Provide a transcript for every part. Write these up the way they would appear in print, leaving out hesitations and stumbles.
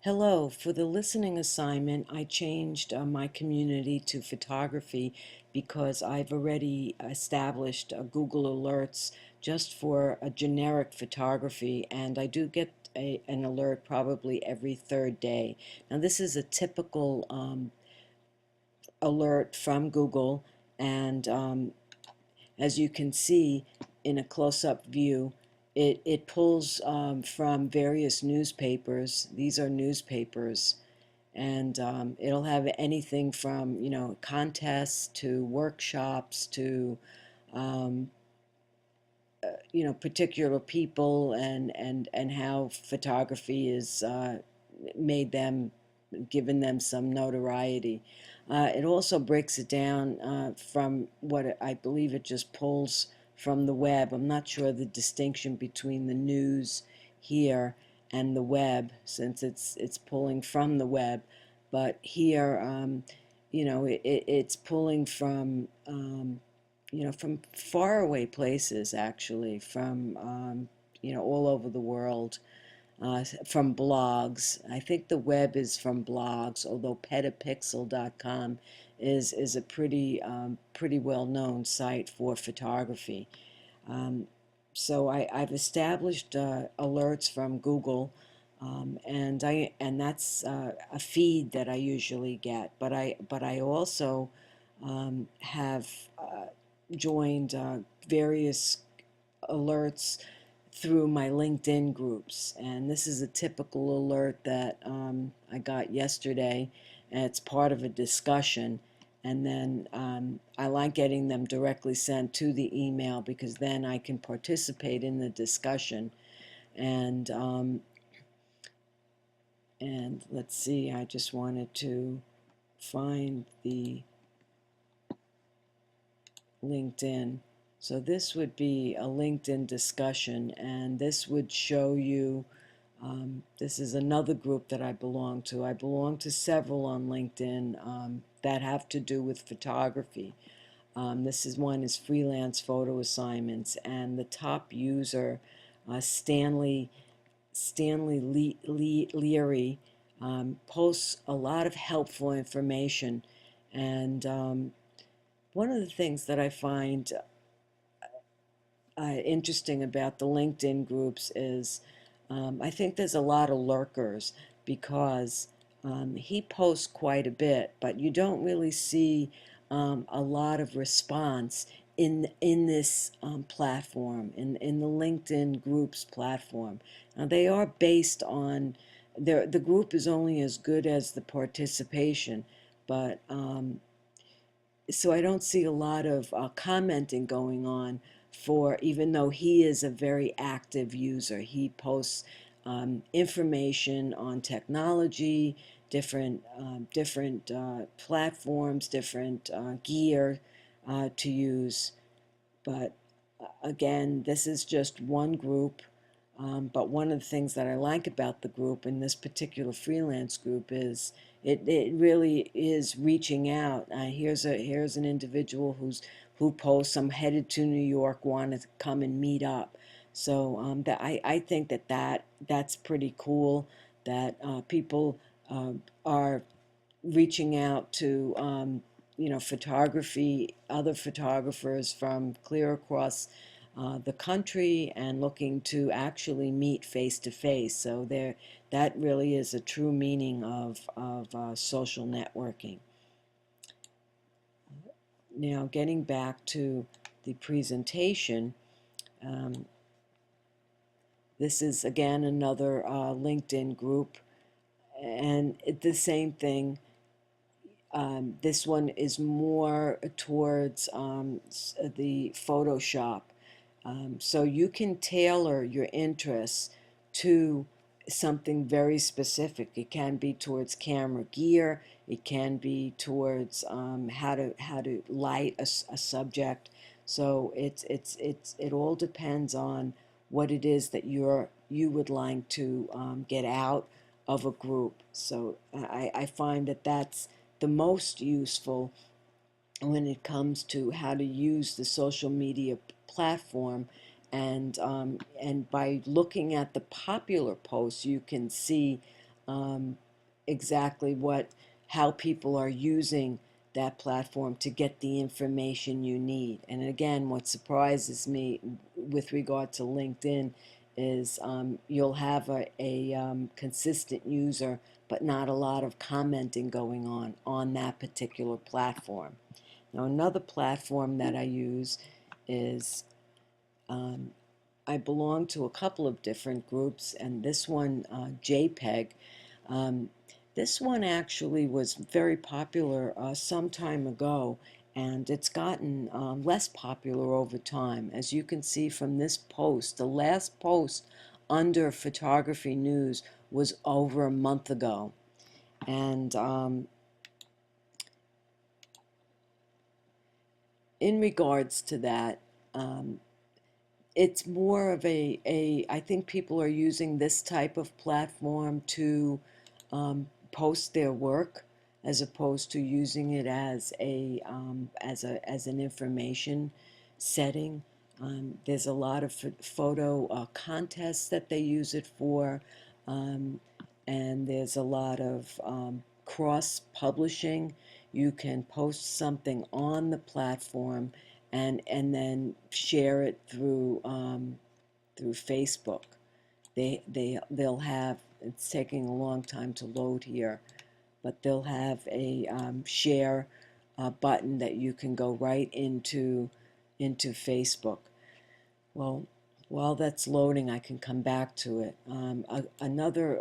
Hello, for the listening assignment, I changed my community to photography because I've already established Google Alerts just for a generic photography, and I do get an alert probably every third day. Now, this is a typical alert from Google, and as you can see in a close-up view, it pulls from various newspapers. These are newspapers, and it'll have anything from contests to workshops to um, particular people and how photography is made them given them some notoriety. It also breaks it down from what I believe it just pulls from the web. I'm not sure the distinction between the news here and the web, since it's pulling from the web, but here it's pulling from from faraway places, actually, from all over the world, from blogs. I think the web is from blogs, although petapixel.com is a pretty well known site for photography. Um, so I've established alerts from Google, and that's a feed that I usually get. But I also have joined various alerts through my LinkedIn groups, and this is a typical alert that I got yesterday, and it's part of a discussion. And then I like getting them directly sent to the email because then I can participate in the discussion. And and let's see, I just wanted to find the LinkedIn. So this would be a LinkedIn discussion, and this would show you, this is another group that I belong to. I belong to several on LinkedIn that have to do with photography. This is one is freelance photo assignments, and the top user, Stanley Leary, posts a lot of helpful information. And one of the things that I find interesting about the LinkedIn groups is I think there's a lot of lurkers because he posts quite a bit, but you don't really see a lot of response in this platform, in the LinkedIn groups platform. Now they are based on the group is only as good as the participation, but so I don't see a lot of commenting going on for, even though he is a very active user. He posts information on technology, different platforms, different gear to use. But again, this is just one group. But one of the things that I like about the group, in this particular freelance group, is it really is reaching out. Here's an individual who posts, "I'm headed to New York, want to come and meet up." So I think that's pretty cool that people are reaching out to photography, other photographers from clear across the country, and looking to actually meet face to face. So that really is a true meaning of social networking. Now, getting back to the presentation, um, this is again another LinkedIn group, and the same thing. This one is more towards the Photoshop. So you can tailor your interests to something very specific. It can be towards camera gear. It can be towards how to light a subject. So it all depends on what it is that you would like to get out of a group. So I find that that's the most useful when it comes to how to use the social media platform. And by looking at the popular posts, you can see um, exactly how people are using that platform to get the information you need. And again, what surprises me with regard to LinkedIn is you'll have a consistent user, but not a lot of commenting going on that particular platform. Now, another platform that I use is um, I belong to a couple of different groups, and this one, JPEG, um, this one actually was very popular some time ago, and it's gotten less popular over time. As you can see from this post, the last post under photography news was over a month ago. And in regards to that, um, it's more of I think people are using this type of platform to post their work as opposed to using it as as an information setting. There's a lot of photo contests that they use it for, um, and there's a lot of cross publishing. You can post something on the platform and then share it through Facebook. They'll have, it's taking a long time to load here, but they'll have a share button that you can go right into Facebook. Well, while that's loading, I can come back to it. Another,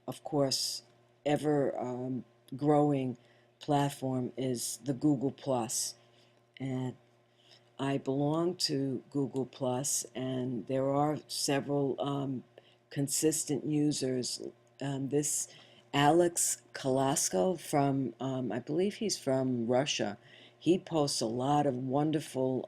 of course, ever growing platform is the Google Plus, and I belong to Google Plus, and there are several consistent users. This Alex Kalasko from, I believe he's from Russia. He posts a lot of wonderful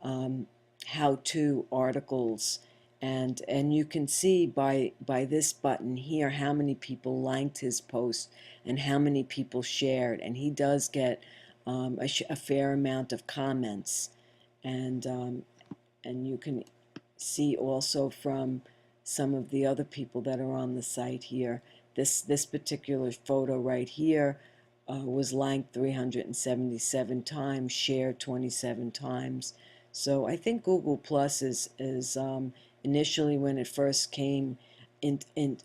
um, how-to articles, and you can see by this button here how many people liked his post and how many people shared, and he does get a fair amount of comments, and and you can see also from some of the other people that are on the site here. This particular photo right here was liked 377 times, shared 27 times. So I think Google Plus is initially when it first came in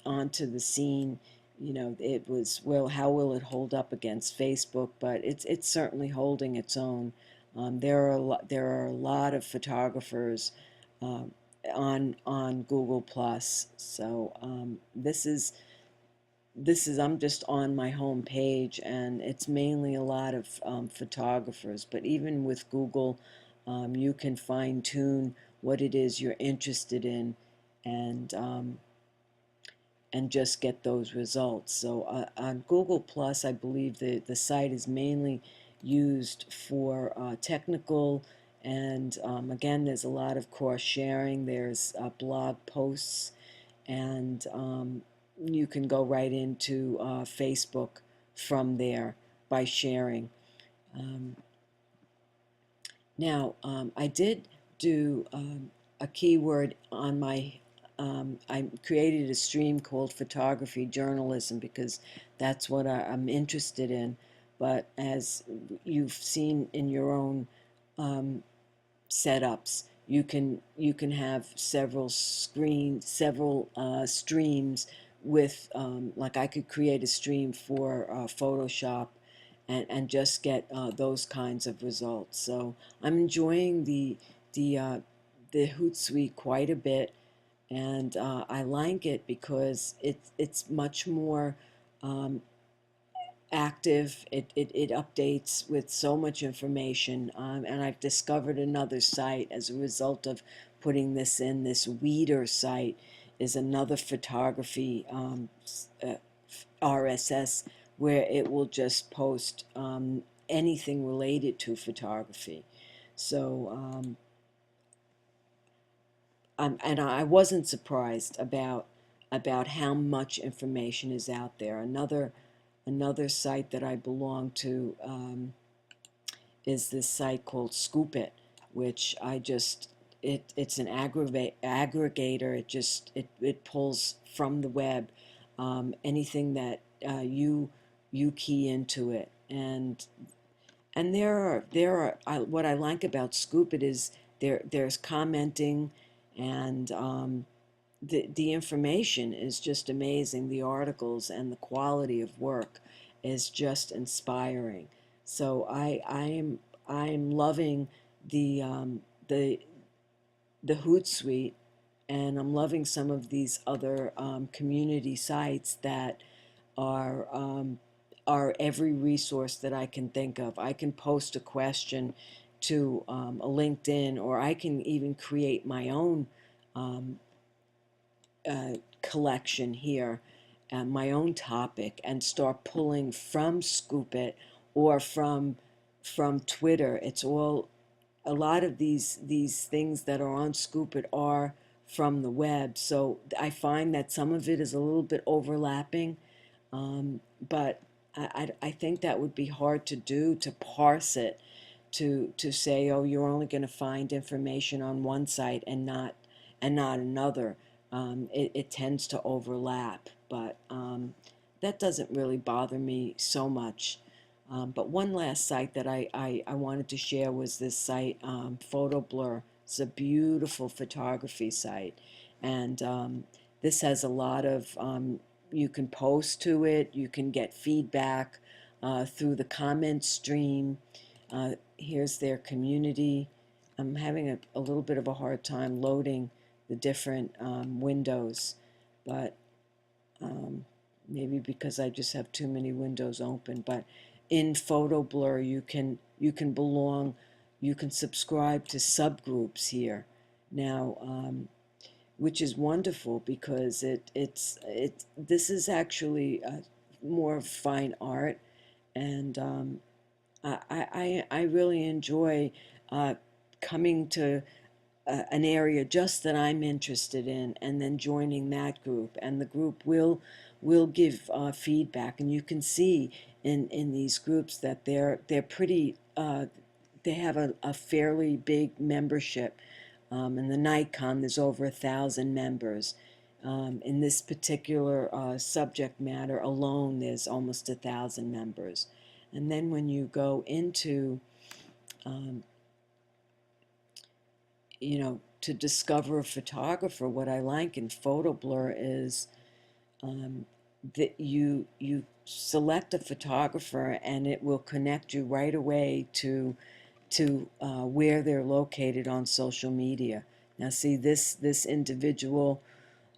onto the scene, you know, it was, well, how will it hold up against Facebook? But it's certainly holding its own. There are a lot of photographers um, on Google Plus. So this is I'm just on my home page, and it's mainly a lot of photographers. But even with Google, you can fine tune what it is you're interested in, and and just get those results. So on Google Plus, I believe the site is mainly used for technical, and again, there's a lot of cross sharing. There's blog posts, and you can go right into Facebook from there by sharing. Um, Now, I did do a keyword on I created a stream called photography journalism because that's what I'm interested in. But as you've seen in your own um, setups, you can have several streams with like I could create a stream for Photoshop and just get those kinds of results. So I'm enjoying the uh, the Hootsuite quite a bit, and I like it because it's much more um, active. It updates with so much information, and I've discovered another site as a result of putting this in. This Weeder site is another photography uh, RSS where it will just post anything related to photography. So and I wasn't surprised about how much information is out there. Another site that I belong to is this site called Scoopit, which it's an aggregator. It pulls from the web anything that you key into it. And what I like about Scoopit is there's commenting, and the information is just amazing. The articles and the quality of work is just inspiring. So I'm loving the the Hootsuite, and I'm loving some of these other community sites that are every resource that I can think of. I can post a question to a LinkedIn, or I can even create my own um, collection here, my own topic, and start pulling from Scoopit or from Twitter. It's all, a lot of these things that are on Scoopit are from the web. So I find that some of it is a little bit overlapping, but I think that would be hard to do, to parse it, to say, oh, you're only going to find information on one site and not another. It tends to overlap, but that doesn't really bother me so much. But one last site that I wanted to share was this site, Photo Blur. It's a beautiful photography site, and this has a lot of, you can post to it, you can get feedback through the comment stream. Here's their community. I'm having a little bit of a hard time loading the different windows, but um, maybe because I just have too many windows open. But in Photo Blur, you can belong, you can subscribe to subgroups here now, which is wonderful, because it this is actually more of fine art, and I really enjoy coming to an area just that I'm interested in, and then joining that group, and the group will give feedback, and you can see in these groups that they're pretty, they have a fairly big membership. In the Nikon, there's over 1,000 members. In this particular subject matter alone, there's almost 1,000 members. And then when you go into um, to discover a photographer, what I like in Photo Blur is um, that you select a photographer, and it will connect you right away to where they're located on social media. Now, see, this individual,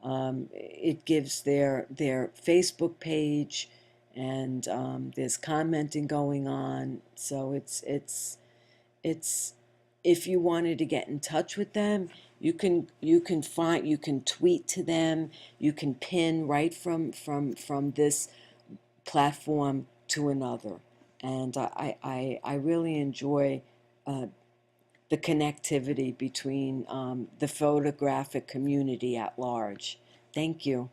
it gives their Facebook page, and there's commenting going on. So it's if you wanted to get in touch with them, you can tweet to them, you can pin right from this platform to another, and I really enjoy uh, the connectivity between the photographic community at large. Thank you.